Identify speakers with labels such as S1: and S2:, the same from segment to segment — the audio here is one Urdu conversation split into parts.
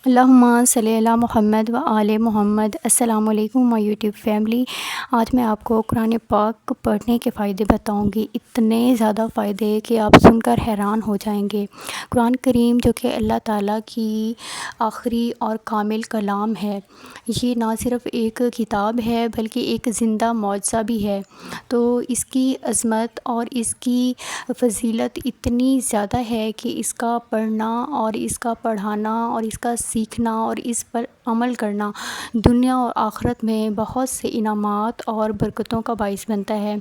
S1: اللہم صلی علی محمد و آل محمد۔ السلام علیکم مائی یوٹیوب فیملی۔ آج میں آپ کو قرآن پاک پڑھنے کے فائدے بتاؤں گی، اتنے زیادہ فائدے کہ آپ سن کر حیران ہو جائیں گے۔ قرآن کریم جو کہ اللہ تعالیٰ کی آخری اور کامل کلام ہے، یہ نہ صرف ایک کتاب ہے بلکہ ایک زندہ معجزہ بھی ہے۔ تو اس کی عظمت اور اس کی فضیلت اتنی زیادہ ہے کہ اس کا پڑھنا اور اس کا پڑھانا اور اس کا سیکھنا اور اس پر عمل کرنا دنیا اور آخرت میں بہت سے انعامات اور برکتوں کا باعث بنتا ہے۔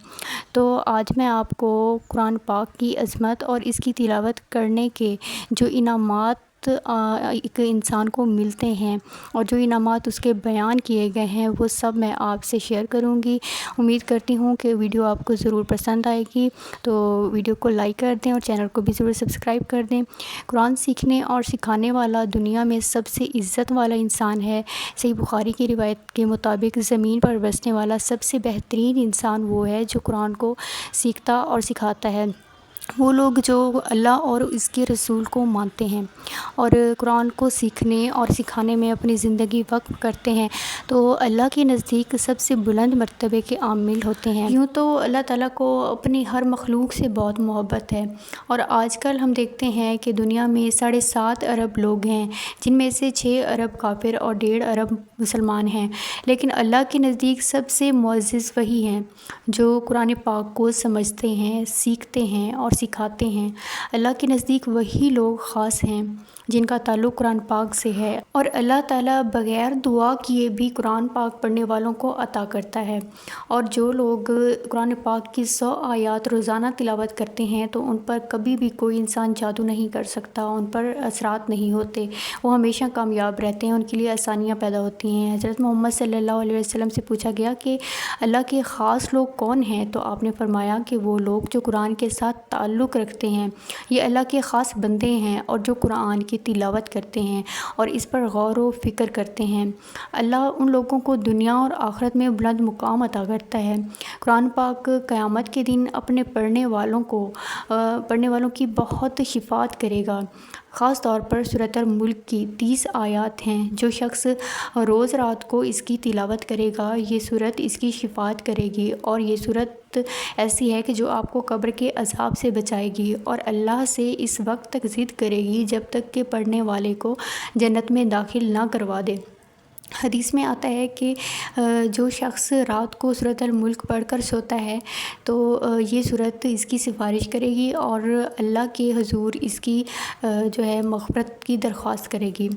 S1: تو آج میں آپ کو قرآن پاک کی عظمت اور اس کی تلاوت کرنے کے جو انعامات ایک انسان کو ملتے ہیں اور جو انعامات اس کے بیان کیے گئے ہیں وہ سب میں آپ سے شیئر کروں گی۔ امید کرتی ہوں کہ ویڈیو آپ کو ضرور پسند آئے گی، تو ویڈیو کو لائک کر دیں اور چینل کو بھی ضرور سبسکرائب کر دیں۔ قرآن سیکھنے اور سکھانے والا دنیا میں سب سے عزت والا انسان ہے۔ صحیح بخاری کی روایت کے مطابق زمین پر بسنے والا سب سے بہترین انسان وہ ہے جو قرآن کو سیکھتا اور سکھاتا ہے۔ وہ لوگ جو اللہ اور اس کے رسول کو مانتے ہیں اور قرآن کو سیکھنے اور سکھانے میں اپنی زندگی وقف کرتے ہیں تو اللہ کے نزدیک سب سے بلند مرتبے کے عامل ہوتے ہیں۔ یوں تو اللہ تعالیٰ کو اپنی ہر مخلوق سے بہت محبت ہے، اور آج کل ہم دیکھتے ہیں کہ دنیا میں 7.5 ارب لوگ ہیں، جن میں سے 6 ارب کافر اور 1.5 ارب مسلمان ہیں، لیکن اللہ کے نزدیک سب سے معزز وہی ہیں جو قرآن پاک کو سمجھتے ہیں، سیکھتے ہیں اور سکھاتے ہیں۔ اللہ کے نزدیک وہی لوگ خاص ہیں جن کا تعلق قرآن پاک سے ہے، اور اللہ تعالیٰ بغیر دعا کیے بھی قرآن پاک پڑھنے والوں کو عطا کرتا ہے۔ اور جو لوگ قرآن پاک کی 100 آیات روزانہ تلاوت کرتے ہیں تو ان پر کبھی بھی کوئی انسان جادو نہیں کر سکتا، ان پر اثرات نہیں ہوتے، وہ ہمیشہ کامیاب رہتے ہیں، ان کے لیے آسانیاں پیدا ہوتی ہیں۔ حضرت محمد صلی اللہ علیہ وسلم سے پوچھا گیا کہ اللہ کے خاص لوگ کون ہیں، تو آپ نے فرمایا کہ وہ لوگ جو قرآن کے ساتھ تعلق رکھتے ہیں، یہ اللہ کے خاص بندے ہیں، اور جو قرآن کی تلاوت کرتے ہیں اور اس پر غور و فکر کرتے ہیں۔ اللہ ان لوگوں کو دنیا اور آخرت میں بلند مقام عطا کرتا ہے۔ قرآن پاک قیامت کے دن اپنے پڑھنے والوں کی بہت شفاعت کرے گا۔ خاص طور پر سورۃ الملک کی 30 آیات ہیں، جو شخص روز رات کو اس کی تلاوت کرے گا یہ سورت اس کی شفاعت کرے گی، اور یہ سورت ایسی ہے کہ جو آپ کو قبر کے عذاب سے بچائے گی اور اللہ سے اس وقت تک ضد کرے گی جب تک کہ پڑھنے والے کو جنت میں داخل نہ کروا دے۔ حدیث میں آتا ہے کہ جو شخص رات کو سورۃ الملک پڑھ کر سوتا ہے تو یہ سورت اس کی سفارش کرے گی اور اللہ کے حضور اس کی جو ہے مغفرت کی درخواست کرے گی،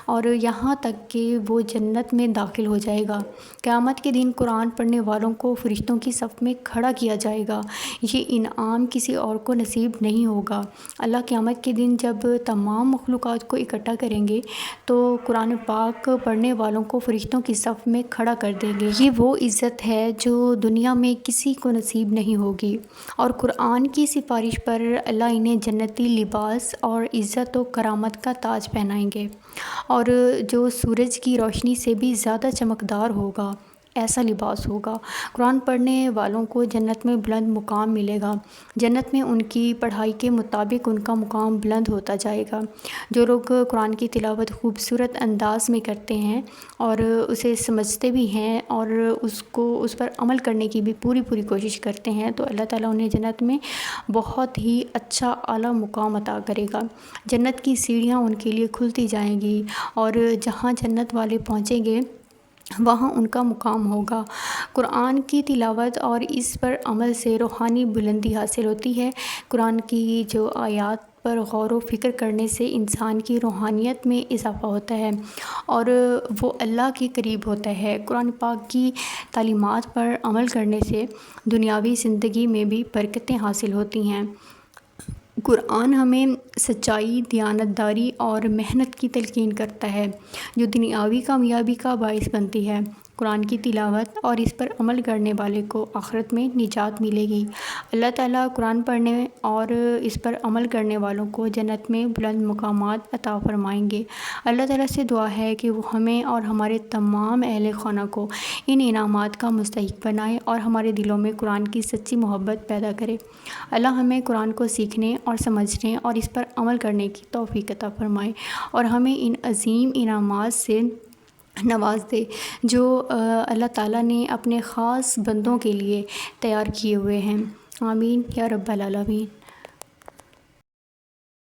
S1: اور یہاں تک کہ وہ جنت میں داخل ہو جائے گا۔ قیامت کے دن قرآن پڑھنے والوں کو فرشتوں کی صف میں کھڑا کیا جائے گا۔ یہ انعام کسی اور کو نصیب نہیں ہوگا۔ اللہ قیامت کے دن جب تمام مخلوقات کو اکٹھا کریں گے تو قرآن پاک پڑھنے والوں کو فرشتوں کی صف میں کھڑا کر دیں گے۔ یہ وہ عزت ہے جو دنیا میں کسی کو نصیب نہیں ہوگی، اور قرآن کی سفارش پر اللہ انہیں جنتی لباس اور عزت و کرامت کا تاج پہنائیں گے، اور جو سورج کی روشنی سے بھی زیادہ چمکدار ہوگا، ایسا لباس ہوگا۔ قرآن پڑھنے والوں کو جنت میں بلند مقام ملے گا۔ جنت میں ان کی پڑھائی کے مطابق ان کا مقام بلند ہوتا جائے گا۔ جو لوگ قرآن کی تلاوت خوبصورت انداز میں کرتے ہیں اور اسے سمجھتے بھی ہیں اور اس پر عمل کرنے کی بھی پوری کوشش کرتے ہیں تو اللہ تعالیٰ انہیں جنت میں بہت ہی اچھا اعلیٰ مقام عطا کرے گا۔ جنت کی سیڑھیاں ان کے لیے کھلتی جائیں گی، اور جہاں جنت والے پہنچیں گے وہاں ان کا مقام ہوگا۔ قرآن کی تلاوت اور اس پر عمل سے روحانی بلندی حاصل ہوتی ہے۔ قرآن کی جو آیات پر غور و فکر کرنے سے انسان کی روحانیت میں اضافہ ہوتا ہے اور وہ اللہ کے قریب ہوتا ہے۔ قرآن پاک کی تعلیمات پر عمل کرنے سے دنیاوی زندگی میں بھی برکتیں حاصل ہوتی ہیں۔ قرآن ہمیں سچائی، دیانتداری اور محنت کی تلقین کرتا ہے جو دنیاوی کامیابی کا باعث بنتی ہے۔ قرآن کی تلاوت اور اس پر عمل کرنے والے کو آخرت میں نجات ملے گی۔ اللہ تعالیٰ قرآن پڑھنے اور اس پر عمل کرنے والوں کو جنت میں بلند مقامات عطا فرمائیں گے۔ اللہ تعالیٰ سے دعا ہے کہ وہ ہمیں اور ہمارے تمام اہل خانہ کو ان انعامات کا مستحق بنائے اور ہمارے دلوں میں قرآن کی سچی محبت پیدا کرے۔ اللہ ہمیں قرآن کو سیکھنے اور سمجھنے اور اس پر عمل کرنے کی توفیق عطا فرمائے اور ہمیں ان عظیم انعامات سے نواز دے جو اللہ تعالیٰ نے اپنے خاص بندوں کے لیے تیار کیے ہوئے ہیں۔ آمین یا رب العالمین۔